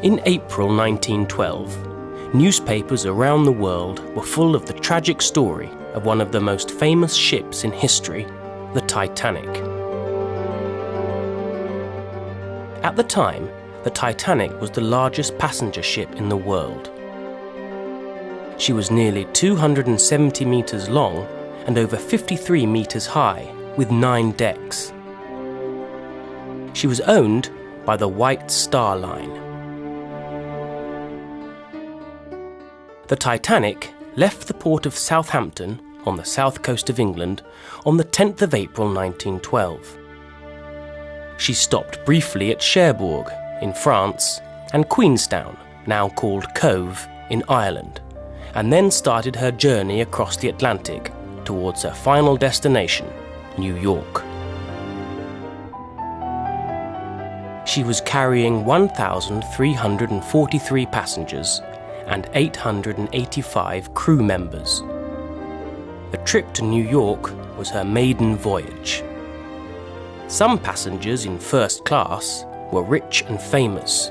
In April 1912, newspapers around the world were full of the tragic story of one of the most famous ships in history, the Titanic. At the time, the Titanic was the largest passenger ship in the world. She was nearly 270 meters long and over 53 meters high, with 9 decks. She was owned by the White Star Line. The Titanic left the port of Southampton on the south coast of England on the 10th of April 1912. She stopped briefly at Cherbourg in France and Queenstown, now called Cove, in Ireland, and then started her journey across the Atlantic towards her final destination, New York. She was carrying 1,343 passengers and 885 crew members. The trip to New York was her maiden voyage. Some passengers in first class were rich and famous,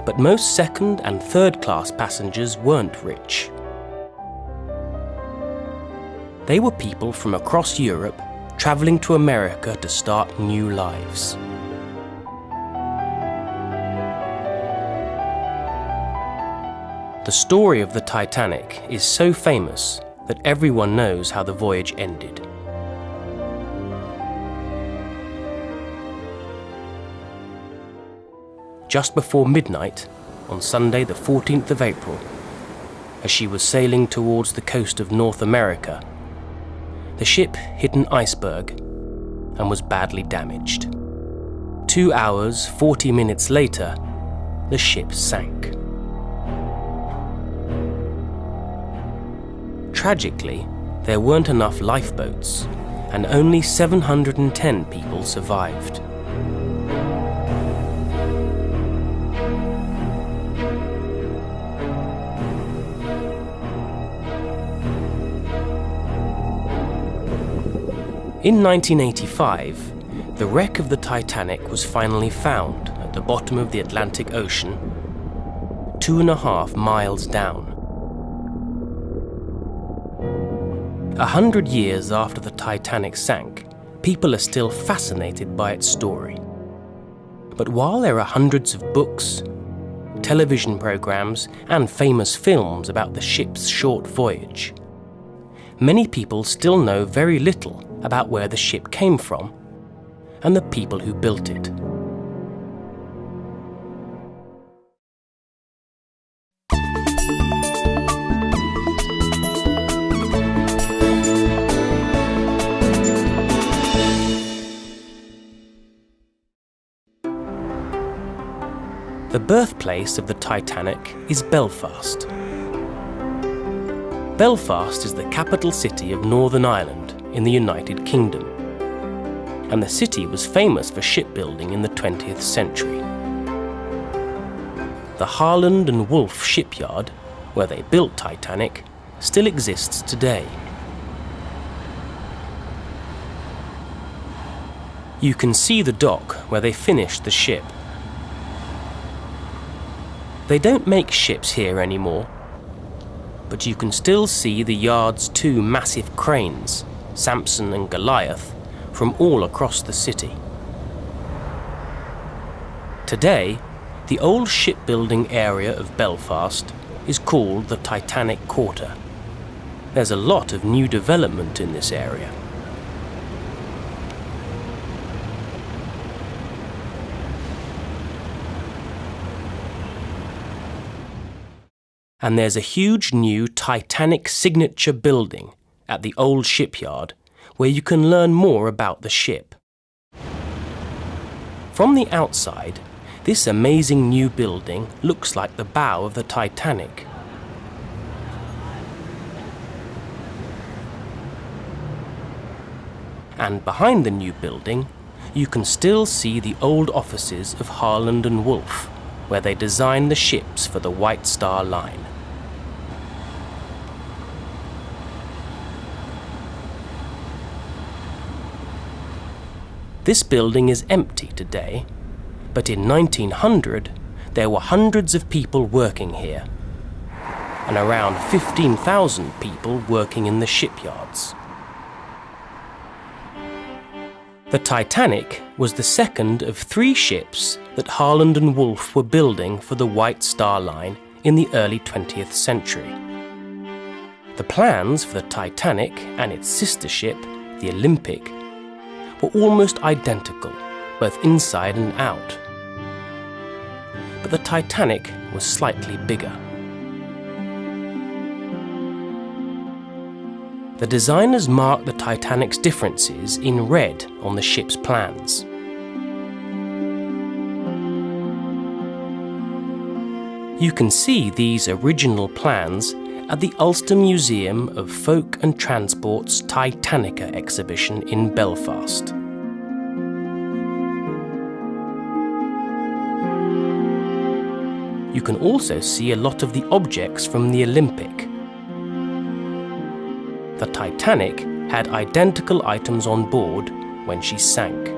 but most second and third class passengers weren't rich. They were people from across Europe travelling to America to start new lives. The story of the Titanic is so famous that everyone knows how the voyage ended. Just before midnight, on Sunday the 14th of April, as she was sailing towards the coast of North America, the ship hit an iceberg and was badly damaged. 2 hours, 40 minutes later, the ship sank. Tragically, there weren't enough lifeboats, and only 710 people survived. In 1985, the wreck of the Titanic was finally found at the bottom of the Atlantic Ocean, 2.5 miles down. 100 years after the Titanic sank, people are still fascinated by its story. But while there are hundreds of books, television programs, and famous films about the ship's short voyage, many people still know very little about where the ship came from and the people who built it. The birthplace of the Titanic is Belfast. Belfast is the capital city of Northern Ireland in the United Kingdom, and the city was famous for shipbuilding in the 20th century. The Harland and Wolff shipyard, where they built Titanic, still exists today. You can see the dock where they finished the ship. They don't make ships here anymore, but you can still see the yard's 2 massive cranes, Samson and Goliath, from all across the city. Today, the old shipbuilding area of Belfast is called the Titanic Quarter. There's a lot of new development in this area. And there's a huge new Titanic signature building at the old shipyard where you can learn more about the ship. From the outside, this amazing new building looks like the bow of the Titanic. And behind the new building, you can still see the old offices of Harland and Wolff, where they designed the ships for the White Star Line. This building is empty today, but in 1900, there were hundreds of people working here, and around 15,000 people working in the shipyards. The Titanic was the second of 3 ships that Harland and Wolff were building for the White Star Line in the early 20th century. The plans for the Titanic and its sister ship, the Olympic, were almost identical, both inside and out. But the Titanic was slightly bigger. The designers marked the Titanic's differences in red on the ship's plans. You can see these original plans at the Ulster Museum of Folk and Transport's Titanica exhibition in Belfast. You can also see a lot of the objects from the Olympic. The Titanic had identical items on board when she sank.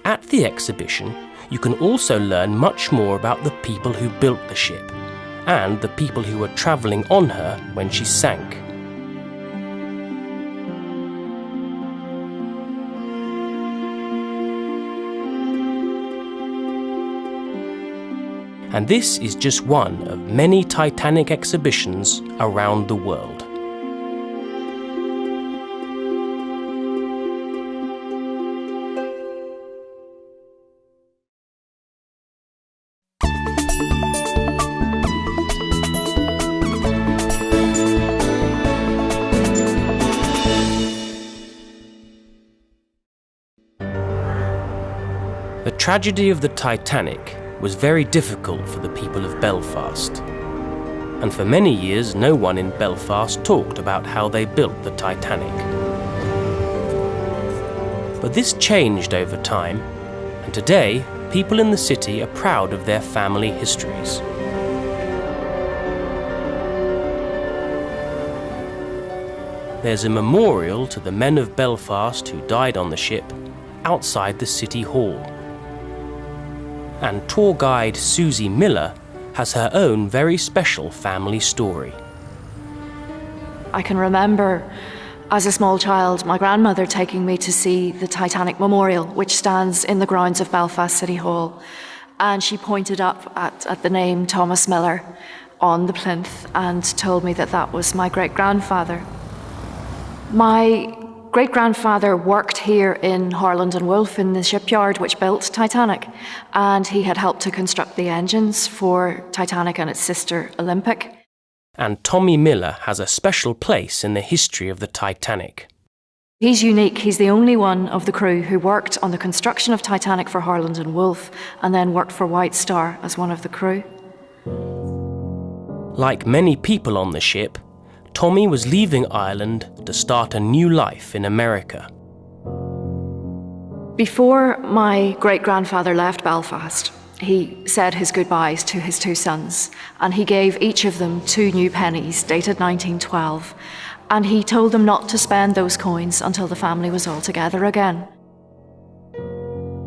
At the exhibition, you can also learn much more about the people who built the ship and the people who were travelling on her when she sank. And this is just one of many Titanic exhibitions around the world. The tragedy of the Titanic was very difficult for the people of Belfast. And for many years, no one in Belfast talked about how they built the Titanic. But this changed over time, and today, people in the city are proud of their family histories. There's a memorial to the men of Belfast who died on the ship outside the City Hall. And tour guide Susie Miller has her own very special family story. I can remember, as a small child, my grandmother taking me to see the Titanic Memorial, which stands in the grounds of Belfast City Hall. And she pointed up at the name Thomas Miller on the plinth and told me that that was my great-grandfather. My great-grandfather worked here in Harland and Wolff in the shipyard which built Titanic, and he had helped to construct the engines for Titanic and its sister Olympic. And Tommy Miller has a special place in the history of the Titanic. He's unique. He's the only one of the crew who worked on the construction of Titanic for Harland and Wolff and then worked for White Star as one of the crew. Like many people on the ship, Tommy was leaving Ireland to start a new life in America. Before my great-grandfather left Belfast, he said his goodbyes to his 2 sons, and he gave each of them 2 new pennies dated 1912, and he told them not to spend those coins until the family was all together again.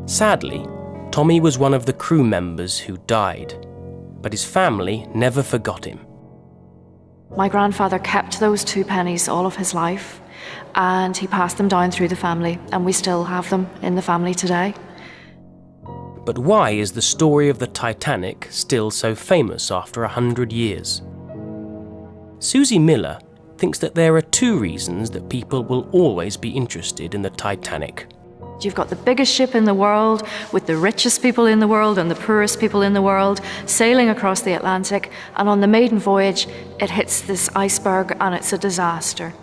Sadly, Tommy was one of the crew members who died, but his family never forgot him. My grandfather kept those 2 pennies all of his life, and he passed them down through the family, and we still have them in the family today. But why is the story of the Titanic still so famous after 100 years? Susie Miller thinks that there are 2 reasons that people will always be interested in the Titanic. You've got the biggest ship in the world, with the richest people in the world and the poorest people in the world, sailing across the Atlantic, and on the maiden voyage, it hits this iceberg and it's a disaster.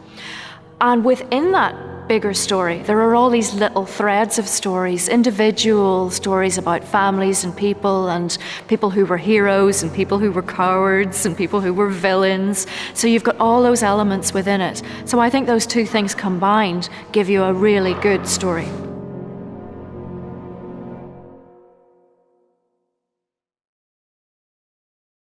And within that bigger story, there are all these little threads of stories, individual stories about families and people who were heroes and people who were cowards and people who were villains. So you've got all those elements within it. So I think those 2 things combined give you a really good story.